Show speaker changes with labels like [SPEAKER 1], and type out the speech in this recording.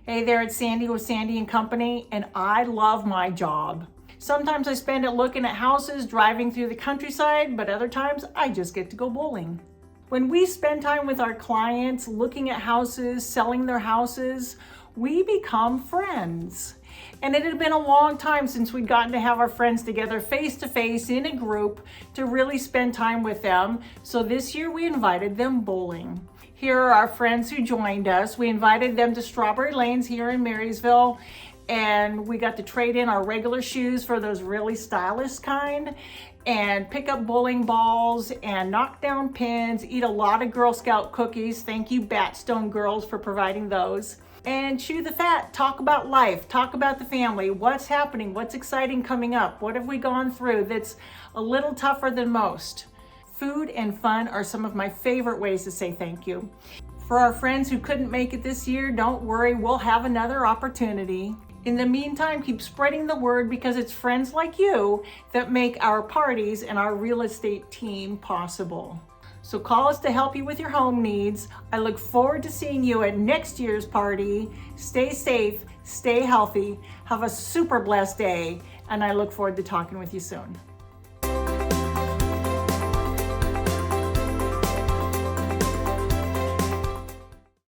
[SPEAKER 1] Hey there, it's Sandy with Sandy & Company, and I love my job. Sometimes I spend it looking at houses, driving through the countryside, but other times I just get to go bowling. When we spend time with our clients, looking at houses, selling their houses, we become friends. And it had been a long time since we'd gotten to have our friends together face to face in a group to really spend time with them. So this year we invited them bowling. Here are our friends who joined us. We invited them to Strawberry Lanes here in Marysville, and we got to trade in our regular shoes for those really stylish kind and pick up bowling balls and knock down pins, eat a lot of Girl Scout cookies. Thank you, Batstone girls, for providing those. And chew the fat, talk about life, talk about the family, what's happening, what's exciting coming up, what have we gone through that's a little tougher than most. Food and fun are some of my favorite ways to say thank you. For our friends who couldn't make it this year, don't worry, we'll have another opportunity. In the meantime, keep spreading the word because it's friends like you that make our parties and our real estate team possible. So call us to help you with your home needs. I look forward to seeing you at next year's party. Stay safe, stay healthy, have a super blessed day, and I look forward to talking with you soon.